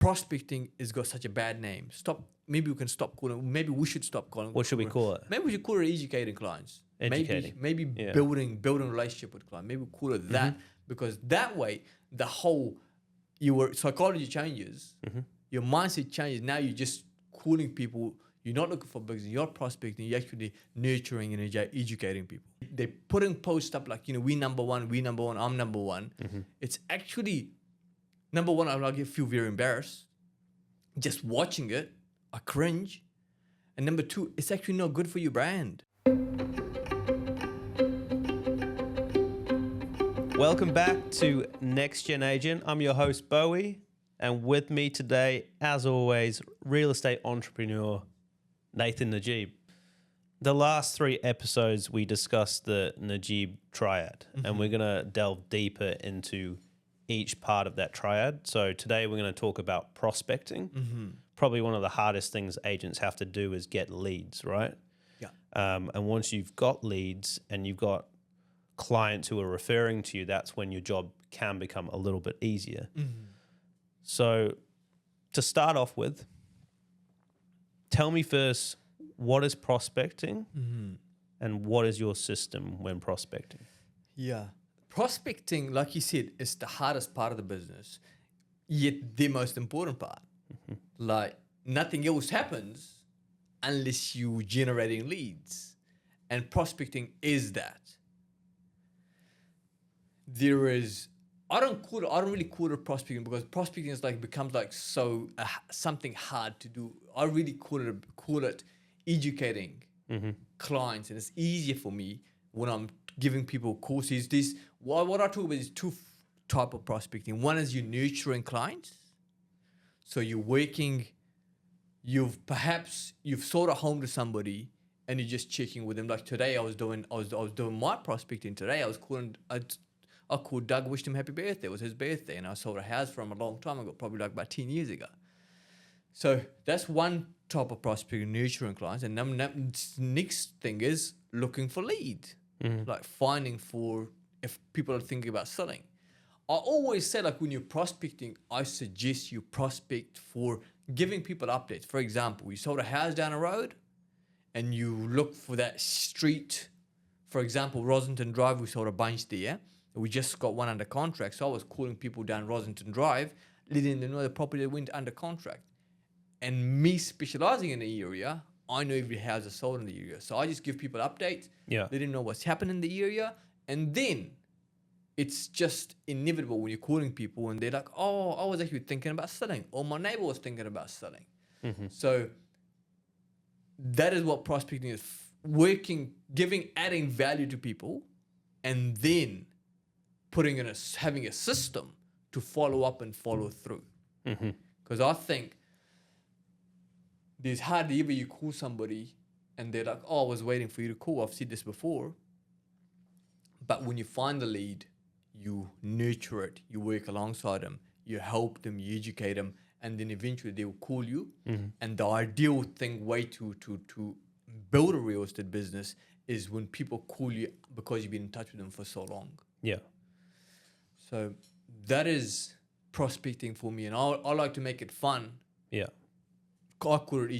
prospecting has got such a bad name. Maybe we can stop calling. Maybe we should stop calling. What should we call it? Maybe we should call it educating clients. Educating. Maybe building relationship with clients. Maybe we call it that because that way the whole your psychology changes, your mindset changes. Now you're just calling people. You're not looking for business. You're prospecting. You're actually nurturing and educating people. They're putting posts up like, we number one, I'm number one. It's actually, number one, I feel very embarrassed. Just watching it, I cringe. And number two, it's actually not good for your brand. Welcome back to Next Gen Agent. I'm your host, Bowie. And with me today, as always, real estate entrepreneur, Nathan Najib. The last 3 episodes, we discussed the Najib triad, and we're going to delve deeper into each part of that triad. So today we're going to talk about prospecting. Probably one of the hardest things agents have to do is get leads, right? Yeah. And once you've got leads and you've got clients who are referring to you, that's when your job can become a little bit easier. So to start off with, tell me first, what is prospecting and what is your system when prospecting? Yeah. Prospecting, like you said, is the hardest part of the business, yet the most important part. Like nothing else happens unless you're generating leads. And prospecting is that. There is, I don't really call it prospecting because prospecting is becomes something hard to do. I really call it educating clients, and it's easier for me when I'm giving people courses. What I talk about is 2 type of prospecting. One is you're nurturing clients. So you're working, you've sold a home to somebody and you're just checking with them. Like today I was doing my prospecting today. I called Doug, wished him happy birthday. It was his birthday, and I sold a house from a long time ago, probably about 10 years ago. So that's one type of prospecting, nurturing clients. And then next thing is looking for leads, like finding for if people are thinking about selling. I always say, when you're prospecting, I suggest you prospect for giving people updates. For example, you sold a house down the road and you look for that street. For example, Rosington Drive, we sold a bunch there. We just got one under contract. So I was calling people down Rosington Drive, letting them know the property went under contract. And me specializing in the area, I know every house is sold in the area. So I just give people updates, let them know what's happening in the area. And then it's just inevitable when you're calling people and they're like, oh, I was actually thinking about selling, or my neighbor was thinking about selling. So that is what prospecting is, adding value to people, and then having a system to follow up and follow through. Because I think there's hardly ever you call somebody and they're like, oh, I was waiting for you to call. I've said this before. But when you find the lead, you nurture it, you work alongside them, you help them, you educate them, and then eventually they will call you. And the ideal way to build a real estate business is when people call you because you've been in touch with them for so long. Yeah. So that is prospecting for me, and I like to make it fun. Yeah. I call it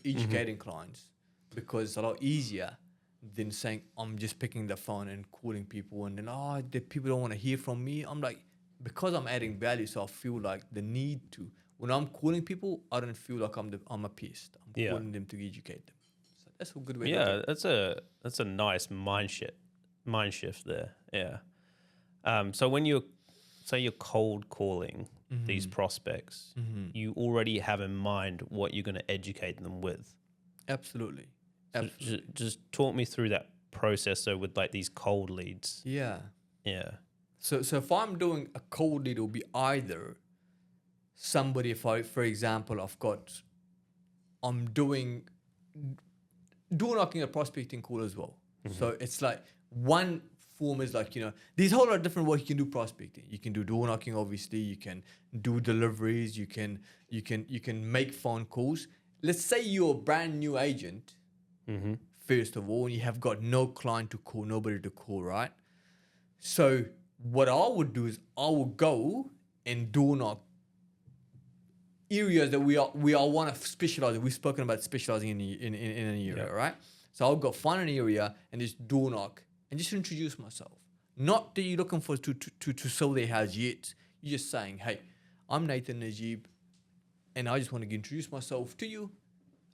educating clients, because it's a lot easier than saying I'm just picking the phone and calling people, and then the people don't want to hear from me. I'm like, because I'm adding value, so I feel like the need to. When I'm calling people, I don't feel like I'm a pest. I'm calling them to educate them. So that's a good way. Yeah, that's a nice mind shift there. Yeah. So when you're cold calling these prospects, you already have in mind what you're going to educate them with. Absolutely. So just talk me through that process. So with these cold leads. Yeah. Yeah. So if I'm doing a cold lead, it'll be either somebody, for example, I'm doing door knocking, a prospecting call as well. So it's like one form is there's a whole lot of different ways you can do prospecting. You can do door knocking, obviously. You can do deliveries. You can make phone calls. Let's say you're a brand new agent, first of all, and you have got no client to call, nobody to call, right? So what I would do is I would go and door knock areas that we all want to specialize in. We've spoken about specializing in an area, right? So I'll go find an area and just door knock and just introduce myself. Not that you're looking for to sell their house yet. You're just saying, hey, I'm Nathan Najib, and I just want to introduce myself to you.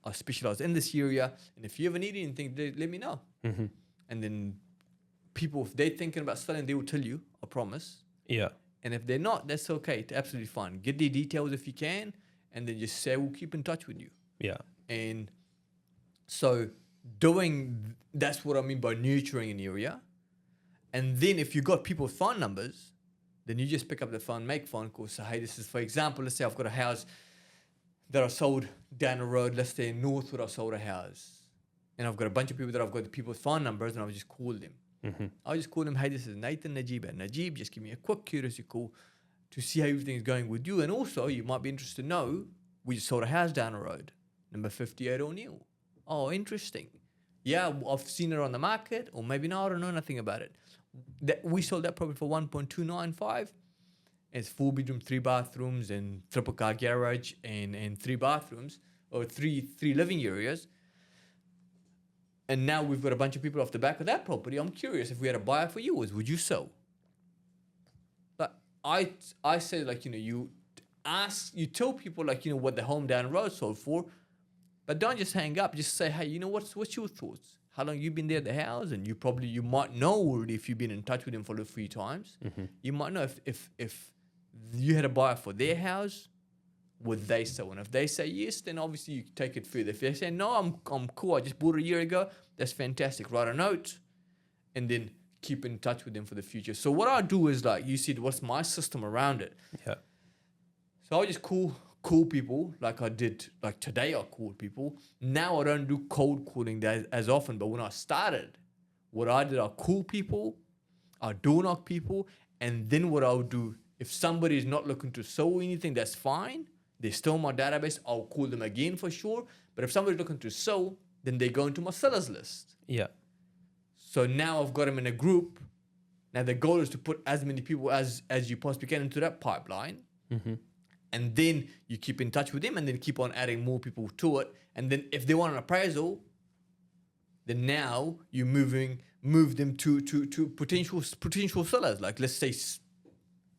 I specialize in this area, and if you ever need anything, let me know. Mm-hmm. And then people, if they're thinking about selling, they will tell you, I promise. Yeah. And if they're not, that's okay. It's absolutely fine. Get their details if you can, and then just say, we'll keep in touch with you. Yeah. And so that's what I mean by nurturing an area. And then if you got people's phone numbers, then you just pick up the phone, make phone calls. So, hey, this is, for example, let's say I've got a house that I sold down the road, let's say in Northwood, I sold a house. And I've got a bunch of people that I've got the people's phone numbers, and I'll just call them. Mm-hmm. I'll just call them, hey, this is Nathan Najib. And Najib, just give me a quick courtesy call to see how everything is going with you. And also, you might be interested to know, we just sold a house down the road, number 58 O'Neill. Oh, interesting. Yeah, I've seen it on the market, or maybe no, I don't know nothing about it. We sold that property for 1.295. It's 4-bedroom, 3 bathrooms, and triple car garage, and 3 bathrooms, or three living areas. And now we've got a bunch of people off the back of that property. I'm curious, if we had a buyer for yours, would you sell? But I say, like, you tell people, like, what the home down the road sold for, but don't just hang up. Just say, hey, what's your thoughts? How long you been there at the house? And you might know already if you've been in touch with them for a few times. Mm-hmm. You might know if you had a buyer for their house, would they sell? And if they say yes, then obviously you take it further. If they say no, I'm cool, I just bought it a year ago, that's fantastic. Write a note and then keep in touch with them for the future. So what I do is, like you said, what's my system around it? Yeah. So I just call people like I did, like today I called people. Now I don't do cold calling as often, but when I started, what I did, I call people, I door knock people, and then what I'll do, if somebody is not looking to sell anything, that's fine. They're still in my database, I'll call them again for sure. But if somebody's looking to sell, then they go into my sellers list. Yeah. So now I've got them in a group. Now the goal is to put as many people as you possibly can into that pipeline. Mm-hmm. And then you keep in touch with them, and then keep on adding more people to it. And then if they want an appraisal, then now you move them to potential sellers. Like, let's say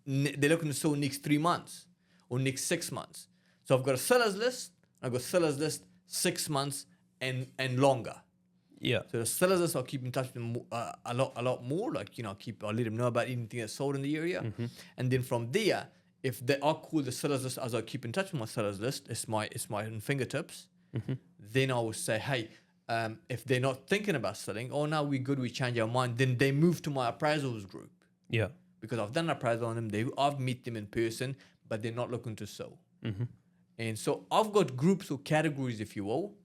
they're looking to sell next 3 months or next 6 months. So I've got a sellers list. I've got sellers list 6 months and longer. Yeah. So the sellers list, I'll keep in touch with them a lot more. Like, I'll let them know about anything that's sold in the area. Mm-hmm. And then from there, if they are cool, the sellers list, as I keep in touch with my sellers list, it's my fingertips. Mm-hmm. Then I will say, hey, if they're not thinking about selling, oh, now we're good, we change our mind, then they move to my appraisals group. Yeah. Because I've done an appraisal on them, I've met them in person, but they're not looking to sell. Mm-hmm. And so I've got groups or categories, if you will,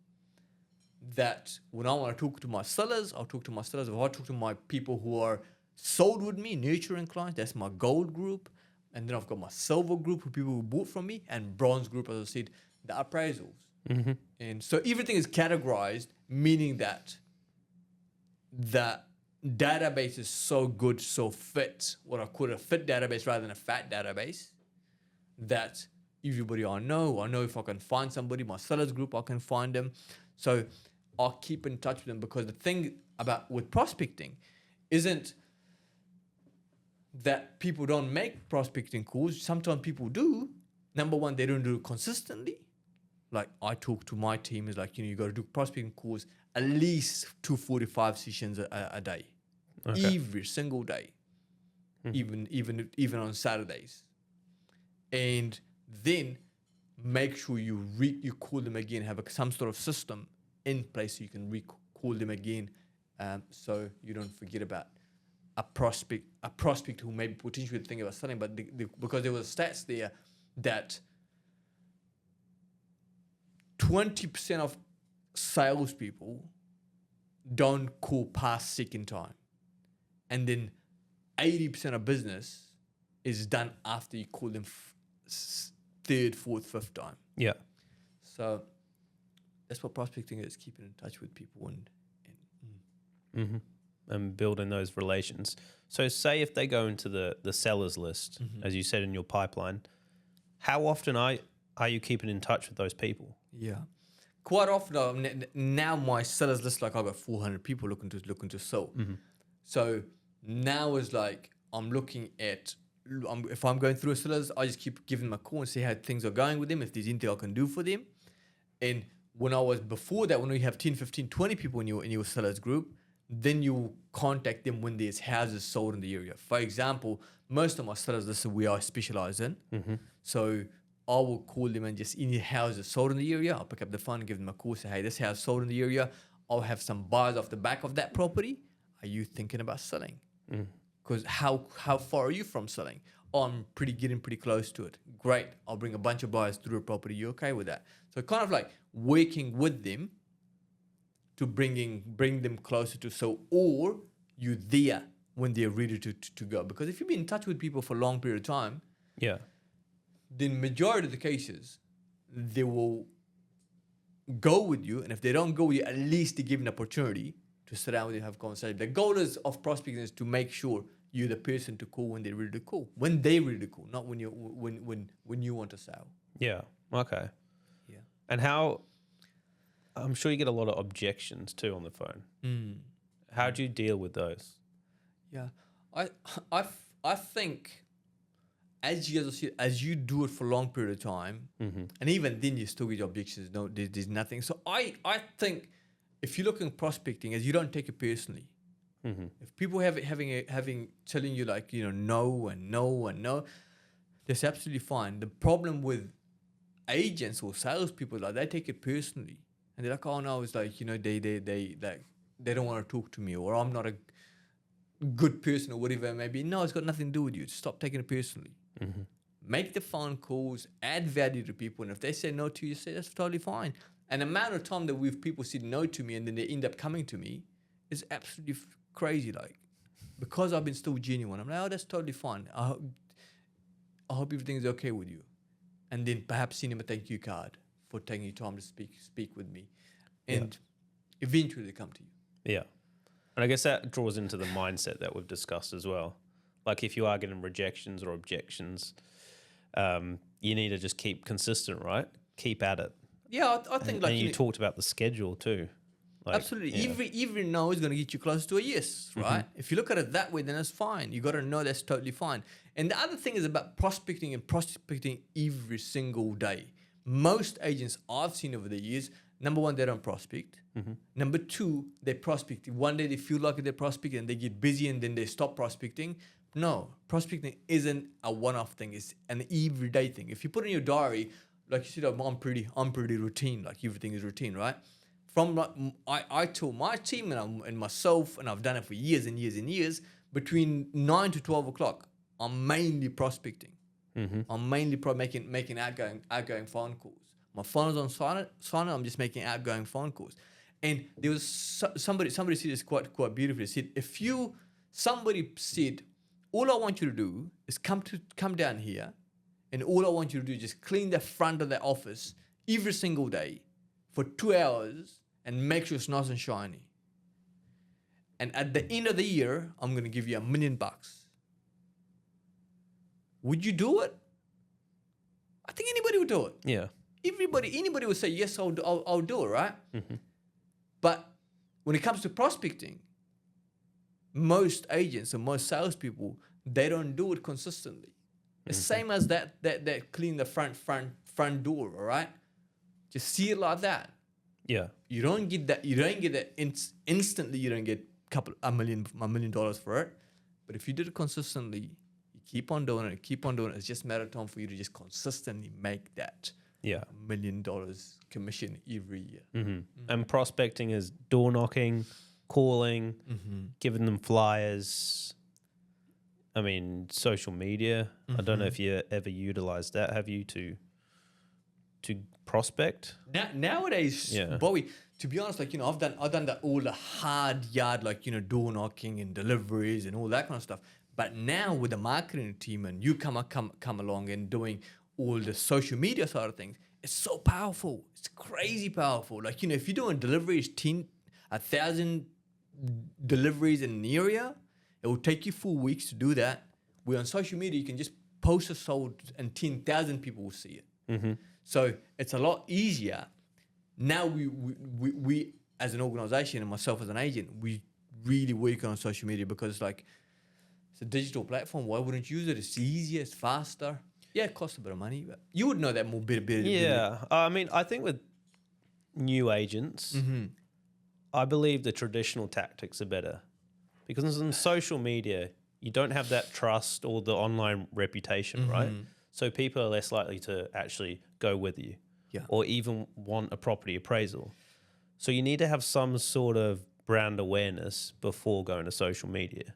that when I want to talk to my sellers, I'll talk to my sellers. If I talk to my people who are sold with me, nurturing clients, that's my gold group. And then I've got my silver group for people who bought from me, and bronze group, as I said, the appraisals. Mm-hmm. And so everything is categorized, meaning that the database is so good, so fit, what I call a fit database rather than a fat database, that everybody I know if I can find somebody, my sellers group, I can find them. So I'll keep in touch with them, because the thing with prospecting isn't that people don't make prospecting calls. Sometimes people do. Number one, they don't do it consistently. Like, I talk to my team, is like, you got to do prospecting calls at least 245 sessions a day. Okay. Every single day. Mm-hmm. Even on Saturdays. And then make sure you call them again, have some sort of system in place so you can call them again, so you don't forget about a prospect who maybe potentially thinking about selling, but because there was stats there that 20% of salespeople don't call past second time, and then 80% of business is done after you call them third, fourth, fifth time. Yeah. So that's what prospecting is: keeping in touch with people and building those relations. So say if they go into the sellers list, as you said in your pipeline, how often are you keeping in touch with those people? Yeah. Quite often, now my sellers list, like I've got 400 people looking to sell. So now it's like I'm looking at, if I'm going through a sellers, I just keep giving them a call and see how things are going with them, if there's anything I can do for them. And when I was before that, when we have 10, 15, 20 people in your sellers group, then you contact them when there's houses sold in the area. For example, most of my sellers list we are specialized in. So I will call them and just any houses sold in the area, I'll pick up the phone and give them a call, say, hey, this house sold in the area. I'll have some buyers off the back of that property. Are you thinking about selling? Because how far are you from selling? Oh, I'm getting pretty close to it. Great. I'll bring a bunch of buyers through a property. You okay with that? So kind of like working with them to bring them closer to sell, or you there when they're ready to go. Because if you've been in touch with people for a long period of time, Yeah. then majority of the cases, they will go with you. And if they don't go with you, at least they give an opportunity to sit down with you and have a conversation. The goal of prospecting is to make sure you're the person to call when they're ready to call. When they're ready to call, not when you want to sell. Yeah. Okay. Yeah. And how? I'm sure you get a lot of objections too on the phone. How do you deal with those? Yeah, I think as you do it for a long period of time, and even then you still get objections. No, there's nothing. So I think if you're looking at prospecting, as you don't take it personally. If people having telling you like no and no and no, that's absolutely fine. The problem with agents or salespeople, like they take it personally, and they're like, oh no, it's like they don't want to talk to me, or I'm not a good person, or whatever it may be. No, it's got nothing to do with you. Stop taking it personally. Make the phone calls, add value to people, and if they say no to you, say that's totally fine. And the amount of time that people said no to me and then they end up coming to me is absolutely crazy. Like, because I've been still genuine, I'm like, oh, that's totally fine. I hope everything's okay with you. And then perhaps send him a thank you card for taking your time to speak with me. And eventually they come to you. Yeah. And I guess that draws into the mindset that we've discussed as well. Like if you are getting rejections or objections, you need to just keep consistent, right? Keep at it. Yeah, I think and you talked about the schedule too. Like, absolutely. Every no is going to get you closer to a yes, right? If you look at it that way, then it's fine. You got to know that's totally fine. And the other thing is about prospecting every single day. Most agents I've seen over the years, number one, they don't prospect. Number two, they prospect. One day they feel like they're prospecting and they get busy and then they stop prospecting. No, prospecting isn't a one-off thing. It's an everyday thing. If you put in your diary, like you said, I'm pretty routine. Like everything is routine, right? I told my team and myself, and I've done it for years and years and years, between 9 to 12 o'clock, I'm mainly prospecting. I'm mainly making outgoing phone calls. My phone is on silent. I'm just making outgoing phone calls. And there was somebody said this quite beautifully. Somebody said, all I want you to do is come down here, and all I want you to do is just clean the front of the office every single day for 2 hours and make sure it's nice and shiny. And at the end of the year, I'm going to give you $1 million. Would you do it? I think anybody would do it. Yeah. Anybody would say, yes, I'll do it, right? But when it comes to prospecting, most agents and most salespeople, they don't do it consistently. The same as that clean the front door, all right? Just see it like that. Yeah. You don't get that. You don't get that instantly. You don't get $1 million for it. But if you did it consistently, you keep on doing it. It's just a matter of time for you to just consistently make that $1 million commission every year. And prospecting is door knocking, calling, giving them flyers. I mean, social media. I don't know if you ever utilized that. Have you to prospect? Nowadays, Bowie, to be honest, like, I've done all the hard yard, like, door knocking and deliveries and all that kind of stuff. But now with the marketing team and you come along and doing all the social media side of things, it's so powerful. It's crazy powerful. Like, if you're doing deliveries, 1,000 deliveries in an area, it will take you 4 weeks to do that. Where on social media, you can just post a sold and 10,000 people will see it. So it's a lot easier. Now we as an organization and myself as an agent, we really work on social media because like it's a digital platform. Why wouldn't you use it? It's easier, it's faster. Yeah, it costs a bit of money, but you would know that more better. Yeah. I mean, I think with new agents, I believe the traditional tactics are better because on social media, you don't have that trust or the online reputation, right? So people are less likely to actually go with you or even want a property appraisal. So you need to have some sort of brand awareness before going to social media.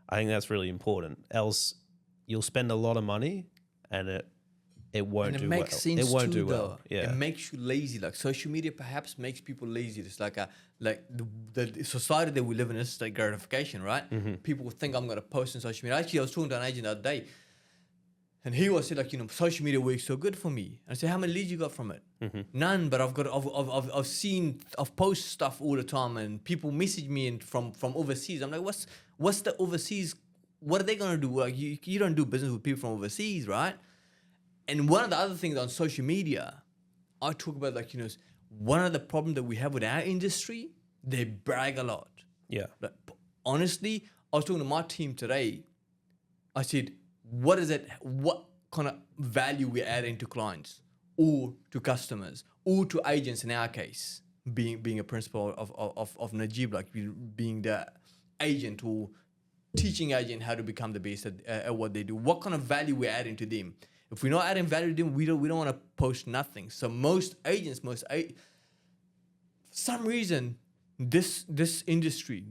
I think that's really important. Else you'll spend a lot of money and it won't do well. Makes sense it won't too, do well. though. Yeah. It makes you lazy. Like social media perhaps makes people lazy. It's like the society that we live in is instant gratification, right? People think I'm gonna post on social media. Actually, I was talking to an agent the other day, and he was saying like, social media works so good for me. And I said, how many leads you got from it? None, but I've post stuff all the time, and people message me from overseas. I'm like, what's the overseas? What are they gonna do? Like you don't do business with people from overseas, right? And one of the other things on social media, I talk about like, one of the problems that we have with our industry, they brag a lot. Yeah. Like, honestly, I was talking to my team today. I said, what kind of value we're adding to clients or to customers or to agents in our case, being a principal of Najib, like being the agent or teaching agent how to become the best at what they do. What kind of value we're adding to them? If we're not adding value to them, we don't want to post nothing. So most agents, for some reason, this industry,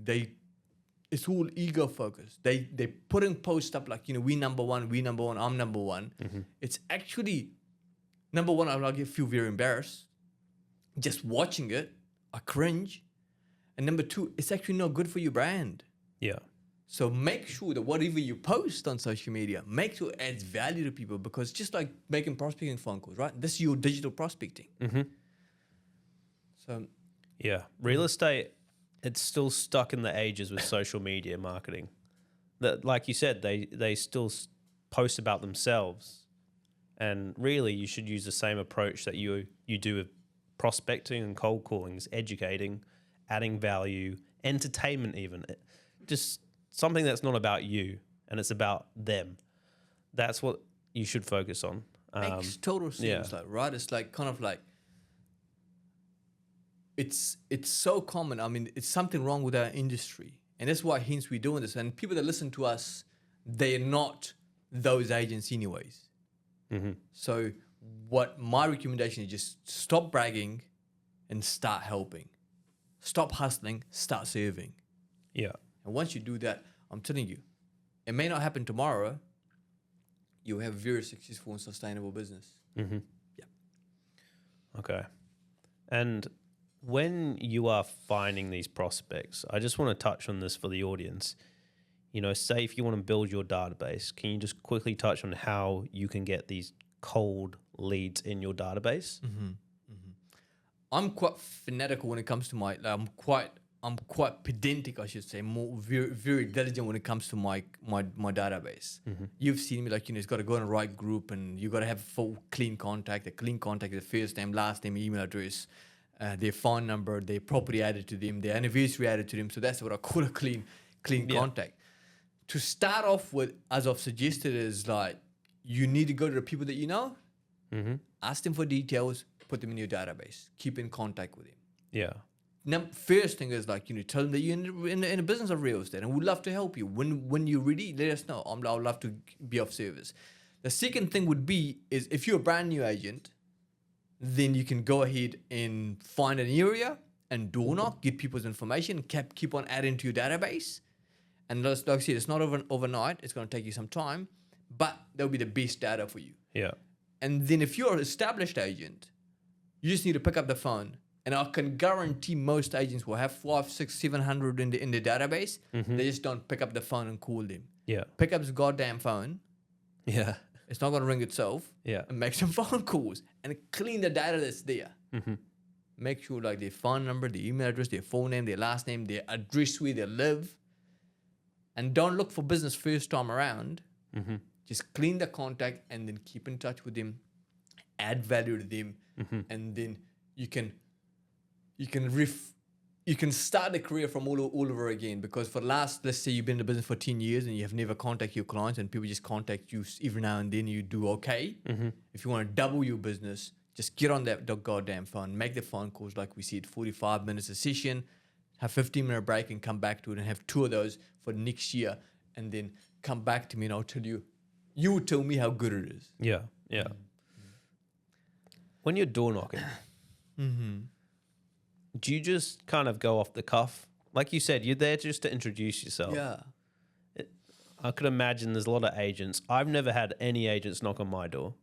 it's all ego focused. They putting posts up like, we number one, I'm number one. It's actually number one. I feel very embarrassed just watching it. I cringe, and number two, it's actually not good for your brand. Yeah. So make sure that whatever you post on social media, make sure it adds value to people, because just like making prospecting phone calls, right? This is your digital prospecting. So yeah, real estate, it's still stuck in the ages with social media marketing. That, like you said, they still post about themselves, and really you should use the same approach that you do with prospecting and cold calling, is educating, adding value, entertainment, even just something that's not about you and it's about them. That's what you should focus on. Makes total sense, like, right? It's like kind of like it's so common. I mean, it's something wrong with our industry, and that's why hence we're doing this. And people that listen to us, they're not those agents anyways. So what my recommendation is, just stop bragging and start helping. Stop hustling, start serving. Yeah. And once you do that, I'm telling you, it may not happen tomorrow. You'll have a very successful and sustainable business. Yeah. Okay. And when you are finding these prospects, I just want to touch on this for the audience. Say if you want to build your database, can you just quickly touch on how you can get these cold leads in your database? I'm quite fanatical when it comes to my. I'm quite pedantic, I should say. More very, very diligent when it comes to my database. You've seen me like, it's got to go in the right group, and you got to have full clean contact. A clean contact is the first name, last name, email address, their phone number, their property added to them, their anniversary added to them. So that's what I call a clean contact. To start off with, as I've suggested, is like you need to go to the people that you know, ask them for details, put them in your database, keep in contact with them. Yeah. Now, first thing is like, tell them that you're in the business of real estate and we'd love to help you. When you're ready, let us know. I'd love to be of service. The second thing would be is if you're a brand new agent, then you can go ahead and find an area and door knock, get people's information, keep on adding to your database. And like I said, it's not overnight. It's going to take you some time, but that'll be the best data for you. Yeah. And then if you're an established agent, you just need to pick up the phone. And I can guarantee most agents will have 500, 600, 700 in the database. They just don't pick up the phone and call them. Yeah. Pick up this goddamn phone. Yeah. It's not going to ring itself. Yeah. And make some phone calls and clean the data that's there. Make sure like their phone number, their email address, their full name, their last name, their address where they live. And don't look for business first time around. Just clean the contact and then keep in touch with them. add value to them, and then you can start a career from all over again. Because for the last, let's say you've been in the business for 10 years and you have never contacted your clients, and people just contact you every now and then, you do okay. If you want to double your business, just get on that goddamn phone, make the phone calls like we said, 45 minutes a session, have 15-minute break and come back to it, and have 2 of those for next year, and then come back to me and I'll tell you, you will tell me how good it is. Yeah. When you're door knocking, do you just kind of go off the cuff? Like you said, you're there just to introduce yourself. Yeah. I could imagine there's a lot of agents. I've never had any agents knock on my door.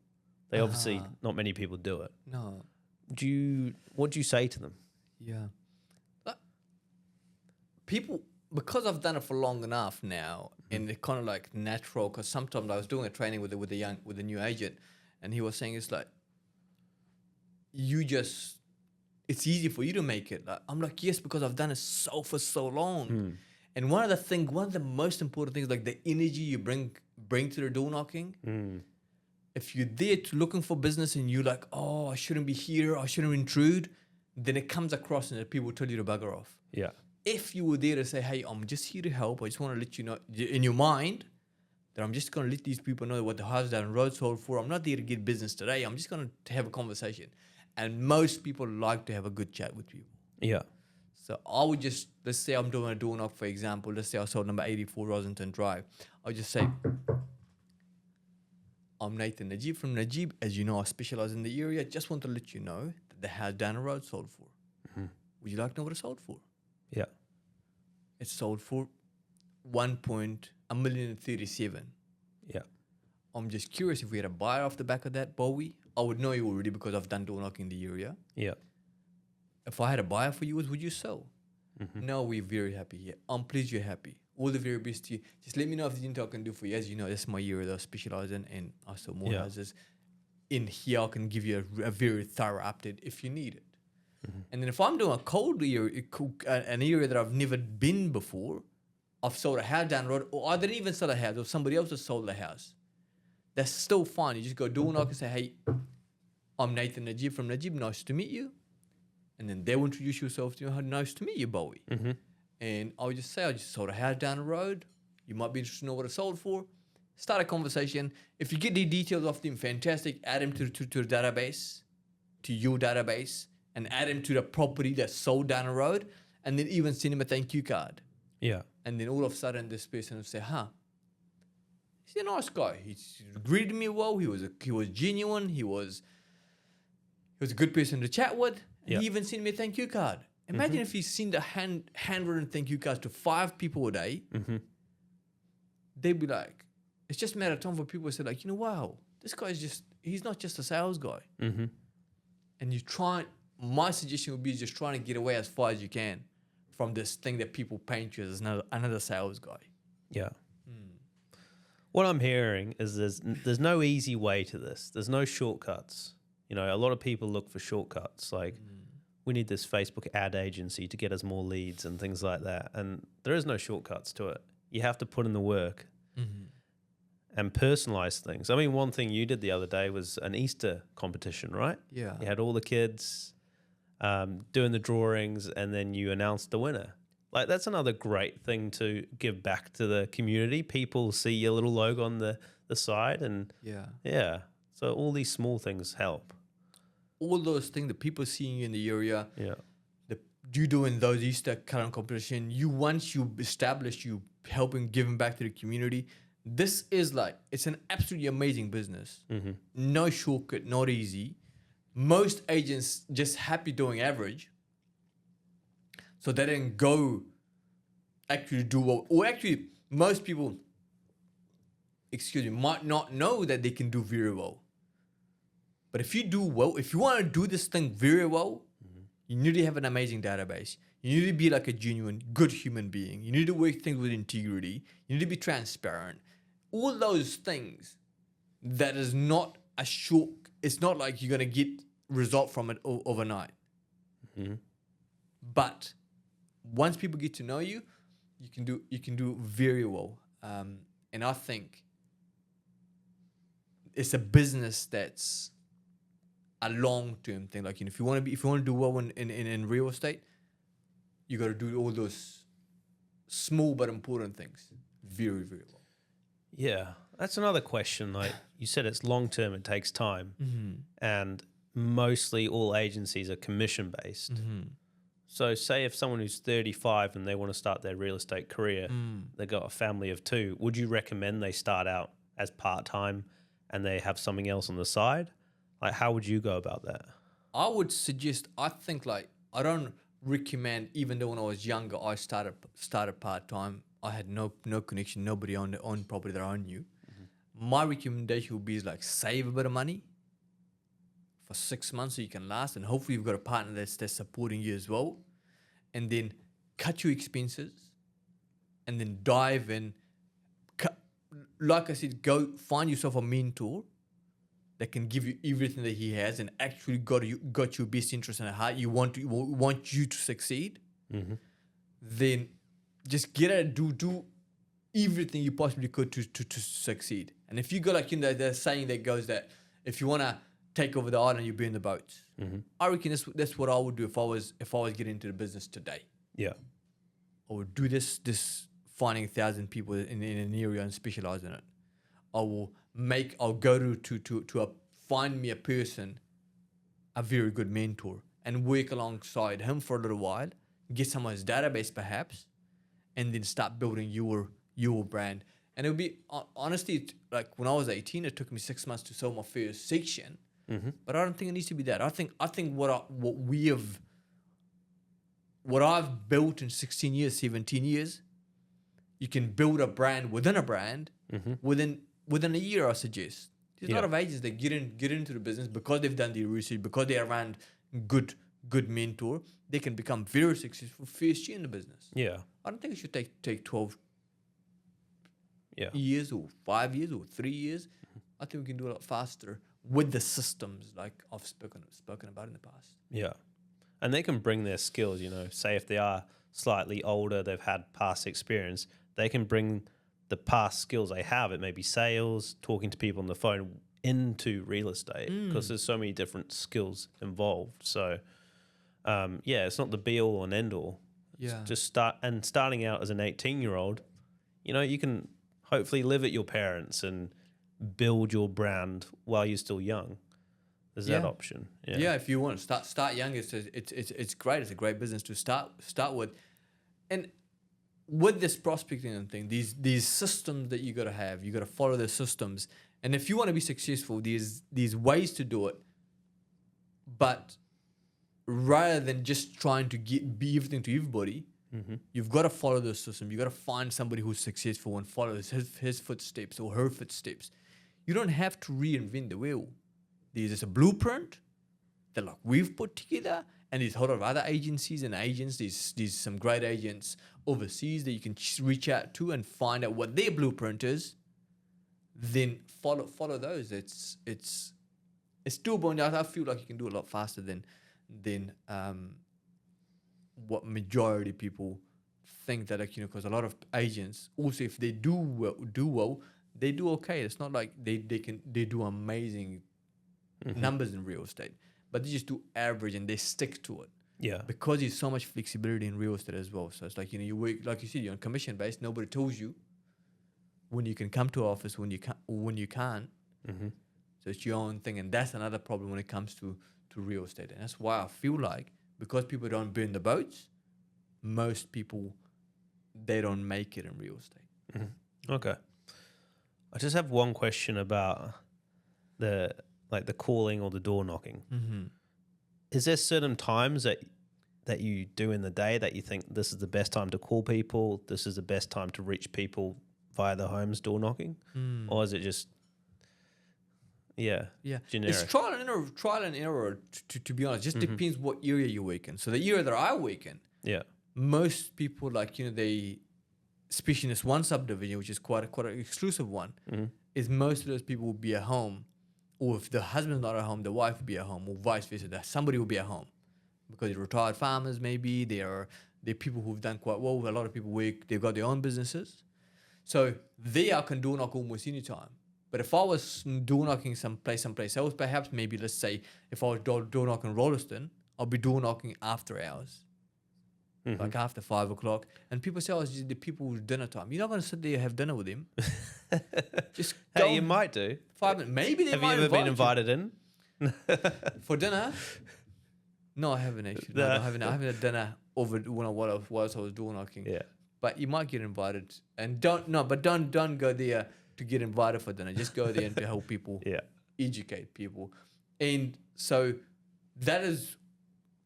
They obviously, not many people do it. No. What do you say to them? Yeah. People, because I've done it for long enough now, and it's kind of like natural, because sometimes I was doing a training with a new agent, and he was saying it's like, it's easy for you to make it. I'm like, yes, because I've done it for so long. And one of the most important things, like the energy you bring to the door knocking. If you're there looking for business and you're like, oh, I shouldn't be here, I shouldn't intrude, then it comes across and people tell you to bugger off. Yeah. If you were there to say, hey, I'm just here to help, I just want to let you know in your mind that I'm just going to let these people know what the house down the road sold for. I'm not there to get business today. I'm just going to have a conversation. And most people like to have a good chat with people. Yeah. So I would just, let's say I'm doing a door knock, for example. Let's say I sold number 84 Rosington Drive. I'll just say, I'm Nathan Najib from Najib. As you know, I specialize in the area. Just want to let you know that the house down the road sold for. Would you like to know what it sold for? Yeah. It sold for $1,037,000. Yeah. I'm just curious if we had a buyer off the back of that, Bowie. I would know you already because I've done door knocking in the area. Yeah. If I had a buyer for you, would you sell? No, we're very happy here. I'm pleased you're happy. All the very best to you. Just let me know if there's anything I can do for you. As you know, that's my area that I specialize in, and I sell more houses. In here, I can give you a very thorough update if you need it. And then if I'm doing a cold area, an area that I've never been before, I've sold a house down the road, or I didn't even sell a house, or somebody else has sold the house. That's still fine. You just go door knock and say, hey, I'm Nathan Najib from Najib. Nice to meet you. And then they'll introduce yourself to you. Nice to meet you, Bowie. And I would just say, I just sold a house down the road. You might be interested to know what it sold for. Start a conversation. If you get the details off them, fantastic. Add them to the database, to your database, and add them to the property that's sold down the road, and then even send him a thank you card. Yeah. And then all of a sudden, this person will say, he's a nice guy. He greeted me well. He was genuine. He was a good person to chat with. And he even sent me a thank you card. Imagine if he sent a handwritten thank you cards to 5 people a day. They'd be like, it's just a matter of time for people to say, like, wow, this guy's he's not just a sales guy. And my suggestion would be just trying to get away as far as you can from this thing that people paint you as another sales guy. Yeah. What I'm hearing is there's no easy way to this. There's no shortcuts. A lot of people look for shortcuts. Like, we need this Facebook ad agency to get us more leads and things like that. And there is no shortcuts to it. You have to put in the work and personalize things. I mean, one thing you did the other day was an Easter competition, right? Yeah. You had all the kids doing the drawings, and then you announced the winner. Like, that's another great thing to give back to the community. People see your little logo on the side, and yeah. So all these small things help. All those things that people seeing you in the area, you doing those Easter current competition, once you establish, you helping giving back to the community. This is it's an absolutely amazing business. No shortcut, not easy. Most agents just happy doing average. So they didn't go actually do well. Or actually, most people, might not know that they can do very well. But if you do well, if you want to do this thing very well, you need to have an amazing database. You need to be like a genuine, good human being. You need to work things with integrity. You need to be transparent. All those things that is not it's not like you're going to get result from it overnight. But once people get to know you, you can do very well. And I think it's a business that's a long-term thing. Like, if you want to do well in real estate, you got to do all those small but important things very, very well. Yeah, that's another question. Like you said, it's long term, it takes time. And mostly all agencies are commission based. So say if someone who's 35 and they want to start their real estate career, they got a family of 2, would you recommend they start out as part-time and they have something else on the side? Like, how would you go about that? I would suggest, I think, like, I don't recommend, even though when I was younger, I started part-time. I had no connection, nobody on property that I knew. My recommendation would be is like, save a bit of money for 6 months so you can last, and hopefully you've got a partner that's supporting you as well. And then cut your expenses and then dive in. Like I said, go find yourself a mentor that can give you everything that he has and actually got your best interest in heart. Want you to succeed. Then just get at it, do everything you possibly could to succeed. And if you go, like, there's saying that goes that if you want to take over the island, you burn the boats. I reckon that's what I would do if I was getting into the business today. Yeah. I would do this finding 1,000 people in an area and specialize in it. I'll go to find me a person, a very good mentor, and work alongside him for a little while, get some of his database perhaps, and then start building your brand. And it would be, honestly, like when I was 18, it took me 6 months to sell my first section. But I don't think it needs to be that. I think what I've built in 16 years, 17 years, you can build a brand within a brand within a year, I suggest. There's a lot of agents that get into the business because they've done their research, because they're around good mentor, they can become very successful first year in the business. Yeah. I don't think it should take 12 Yeah. years or 5 years or 3 years. I think we can do a lot faster with the systems like I've spoken about in the past. Yeah. And they can bring their skills, say if they are slightly older, they've had past experience, they can bring the past skills they have. It may be sales, talking to people on the phone, into real estate, because there's so many different skills involved. So, it's not the be all and end all. Yeah. Just starting out as an 18-year-old, you can hopefully live at your parents and build your brand while you're still young. There's that option. Yeah, if you want to start young, it's great. It's a great business to start with. And with this prospecting and thing, these systems that you got to have, you got to follow the systems. And if you want to be successful, there's ways to do it. But rather than just trying to be everything to everybody, you've got to follow the system. You got to find somebody who's successful and follow his footsteps or her footsteps. You don't have to reinvent the wheel. There's just a blueprint that like we've put together, and there's a whole lot of other agencies and agents. There's some great agents overseas that you can reach out to and find out what their blueprint is. Then follow those. It's doable, and I feel like you can do a lot faster than what majority people think that, like, because a lot of agents also, if they do well, they do okay. It's not like they do amazing numbers in real estate, but they just do average and they stick to it. Yeah. Because there's so much flexibility in real estate as well. So it's like, you work, like you said, you're on commission based. Nobody tells you when you can come to office, when you can't. So it's your own thing, and that's another problem when it comes to real estate. And that's why I feel like, because people don't burn the boats, most people, they don't make it in real estate. Okay. I just have one question about the calling or the door knocking. Is there certain times that you do in the day that you think this is the best time to call people, this is the best time to reach people via the homes door knocking? Or is it just generic? It's trial and error, to be honest. Just depends what area you work in. So the area that I work in, most people, like, they, especially in this one subdivision, which is quite an exclusive one, is most of those people will be at home. Or if the husband's not at home, the wife will be at home, or vice versa. That somebody will be at home, because they're retired farmers. Maybe they're people who've done quite well. A lot of people work; they've got their own businesses, so I can door knock almost any time. But if I was door knocking someplace else, perhaps maybe let's say if I was door knocking Rolleston, I'll be door knocking after hours, like after 5 o'clock. And people say, "Oh, it's just the people with dinner time." You're not going to sit there and have dinner with them. Just go. Hey, you might do. 5 minutes. Maybe they Have you might ever been invite invited in? for dinner. No, I haven't actually. No, I haven't had dinner over whilst I was door knocking. Yeah. But you might get invited, and don't go there to get invited for dinner. Just go there and to help people, Yeah. educate people, and so that is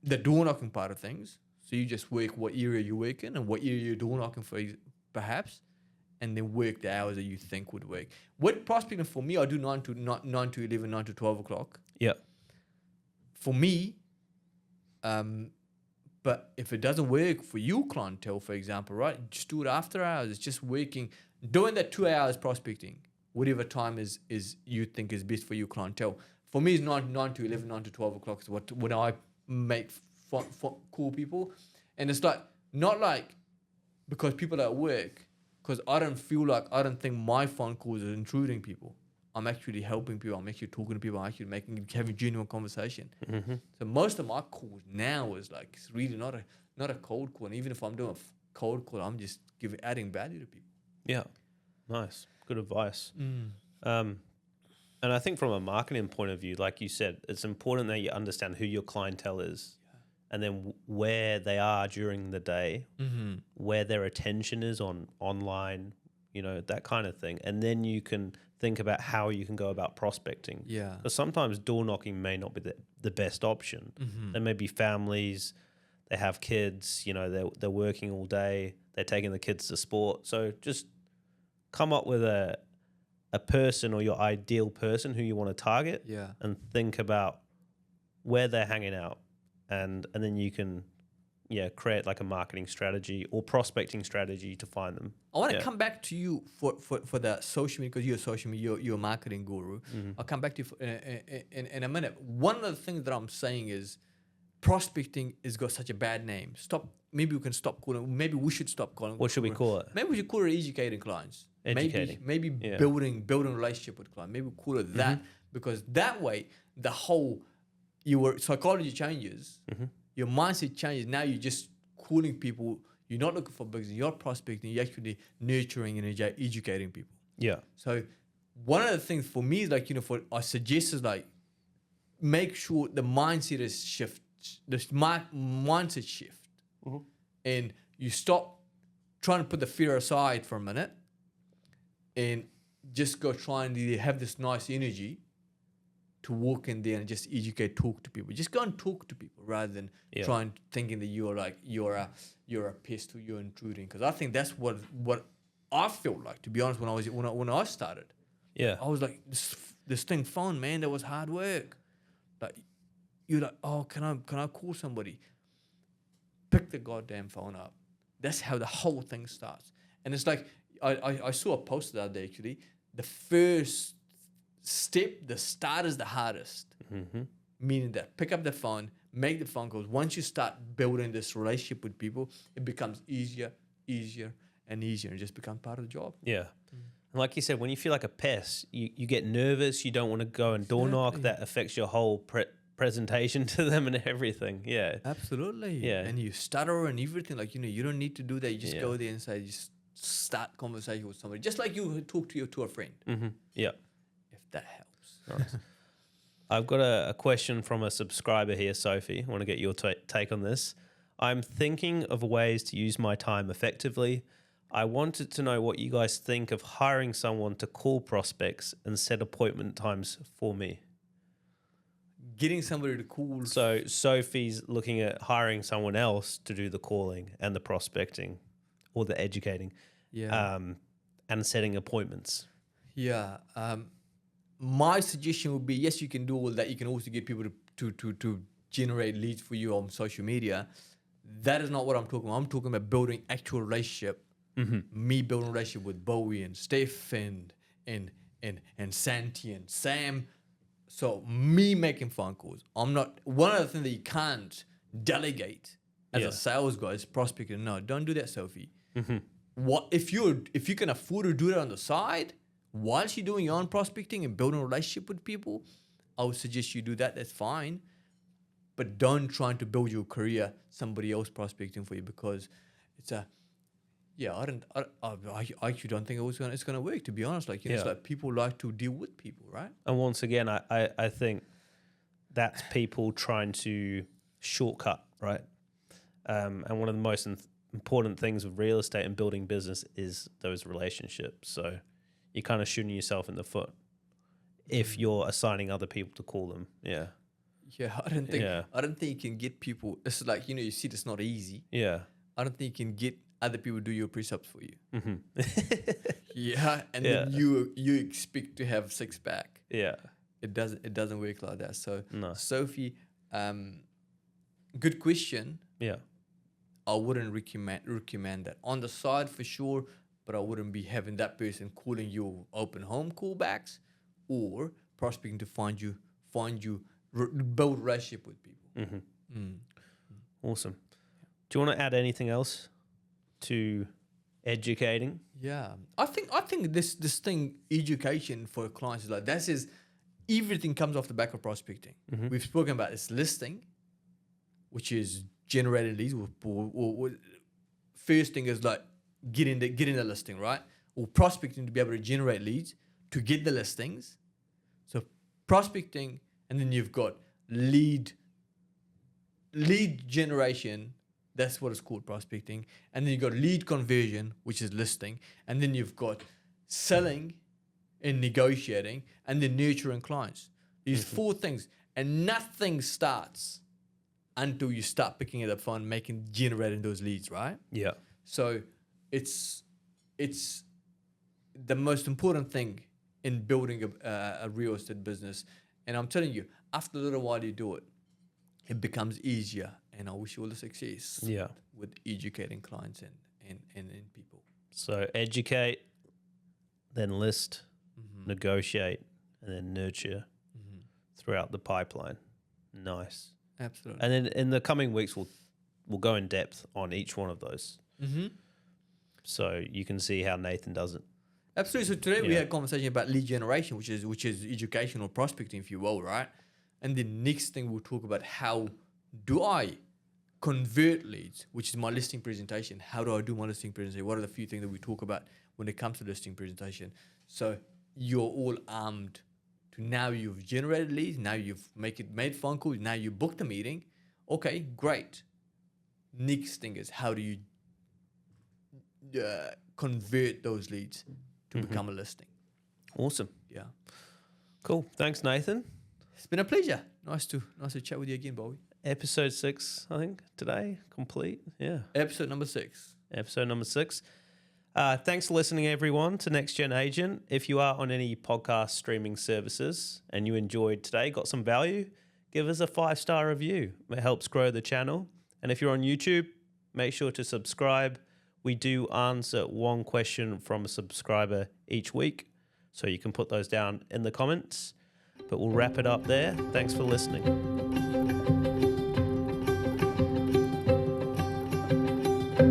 the door knocking part of things. So you just work what area you work in and what area you're door knocking for, perhaps, and then work the hours that you think would work. With prospecting for me, I do 9 to 11, 9 to 12 o'clock. Yeah. For me, but if it doesn't work for you clientele, for example, right, just do it after hours. It's just working, doing that 2 hours prospecting, whatever time is you think is best for your clientele. For me, it's 9 to 11, 9 to 12 o'clock is what I make call people. And it's like, not like because people are at work, because I don't think my phone calls are intruding people. I'm actually helping people. I'm actually talking to people. I'm actually having genuine conversation. So most of my calls now is like, it's really not a cold call. And even if I'm doing a cold call, I'm just adding value to people. Yeah. Nice. Good advice. And I think from a marketing point of view, like you said, it's important that you understand who your clientele is, and then where they are during the day, where their attention is online, that kind of thing. And then you can think about how you can go about prospecting. Yeah. Because sometimes door knocking may not be the best option. There may be families, they have kids, they're working all day, they're taking the kids to sport. So just come up with a person or your ideal person who you want to target, and think about where they're hanging out, and then you can create like a marketing strategy or prospecting strategy to find them. I want to come back to you for the social media, because you're social media, you're a marketing guru. I'll come back to you in a minute. One of the things that I'm saying is prospecting has got such a bad name. Maybe we can stop calling. Maybe we should stop calling. What should we call it? Maybe we should call it educating clients. Educating. Maybe building a relationship with clients. Maybe we call it that, because that way the whole your psychology changes, your mindset changes. Now you're just calling people. You're not looking for business. You're prospecting. You're actually nurturing and educating people. Yeah. So one of the things for me is like, I suggest is like, make sure the mindset is shift. This mindset shift, and you stop trying to put the fear aside for a minute, and just go try and have this nice energy to walk in there and just educate, talk to people. Just go and talk to people rather than trying thinking that you're a pest or you're intruding. Because I think that's what I felt like, to be honest, when I started. Yeah, I was like, this thing phone, man, that was hard work. Like, you're like, oh, can I call somebody? Pick the goddamn phone up. That's how the whole thing starts. And it's like, I saw a post the other day, actually. The first step, the start is the hardest. Meaning that pick up the phone, make the phone calls. Once you start building this relationship with people, it becomes easier and easier, and just becomes part of the job. Yeah. And like you said, when you feel like a pest, you get nervous, you don't want to go and door knock. That affects your whole presentation to them and everything. Yeah. Absolutely. Yeah. And you stutter and everything. Like, you don't need to do that. You just go there and say, just start conversation with somebody. Just like you talk to a friend. Yeah. If that helps. Nice. I've got a question from a subscriber here, Sophie. I want to get your take on this. I'm thinking of ways to use my time effectively. I wanted to know what you guys think of hiring someone to call prospects and set appointment times for me. Getting somebody to call. So Sophie's looking at hiring someone else to do the calling and the prospecting or the educating, and setting appointments. Yeah. My suggestion would be, yes, you can do all that. You can also get people to generate leads for you on social media. That is not what I'm talking about. I'm talking about building actual relationship. Me building a relationship with Bowie and Steph and Santi and Sam. So me making phone calls. One of the things that you can't delegate as a sales guy is prospecting. No, don't do that, Sophie. What if you can afford to do that on the side, Whilst you're doing your own prospecting and building a relationship with people, I would suggest you do that. That's fine. But don't try to build your career somebody else prospecting for you, because it's I actually don't think it's gonna work, to be honest. Like, it's like people like to deal with people, right? And once again, I think that's people trying to shortcut, right? And one of the most important things with real estate and building business is those relationships. So you're kind of shooting yourself in the foot if you're assigning other people to call them. Yeah. Yeah, I don't think you can get people. It's like, you see, it's not easy. Yeah. I don't think you can get other people to do your precepts for you. Mm-hmm. Yeah, and then you expect to have six pack. Yeah. It doesn't work like that. So No. Sophie, good question. Yeah. I wouldn't recommend that on the side for sure, but I wouldn't be having that person calling you open home callbacks or prospecting to find you build relationship with people. Mm-hmm. Awesome. Do you want to add anything else to educating? Yeah, I think this thing, education for clients, is like, this is everything comes off the back of prospecting. Mm-hmm. We've spoken about this listing, which is generated leads. Or first thing is like getting the listing, right? Or prospecting to be able to generate leads to get the listings. So prospecting, and then you've got lead generation. That's what it's called, prospecting. And then you've got lead conversion, which is listing. And then you've got selling and negotiating, and then nurturing clients. These four things. And nothing starts until you start picking it up phone, generating those leads, right? Yeah. So it's the most important thing in building a real estate business. And I'm telling you, after a little while you do it, it becomes easier. And I wish you all the success with educating clients and people. So educate, then list, negotiate, and then nurture throughout the pipeline. Nice. Absolutely. And then in the coming weeks, we'll go in depth on each one of those. Mm-hmm. So you can see how Nathan does it. Absolutely. So today we had a conversation about lead generation, which is educational prospecting, if you will, right? And the next thing we'll talk about, how do I convert leads, which is my listing presentation. How do I do my listing presentation? What are the few things that we talk about when it comes to listing presentation? So you're all armed to, now you've generated leads, now you've made phone calls, now you booked a meeting. Okay, great. Next thing is, how do you convert those leads to become a listing? Awesome. Yeah. Cool. Thanks, Nathan. It's been a pleasure. Nice to chat with you again, Bowie. Episode 6, I think, today, complete. Yeah. Episode number 6. Thanks for listening, everyone, to Next Gen Agent. If you are on any podcast streaming services and you enjoyed today, got some value, give us a 5-star review. It helps grow the channel. And if you're on YouTube, make sure to subscribe. We do answer one question from a subscriber each week, so you can put those down in the comments. But we'll wrap it up there. Thanks for listening.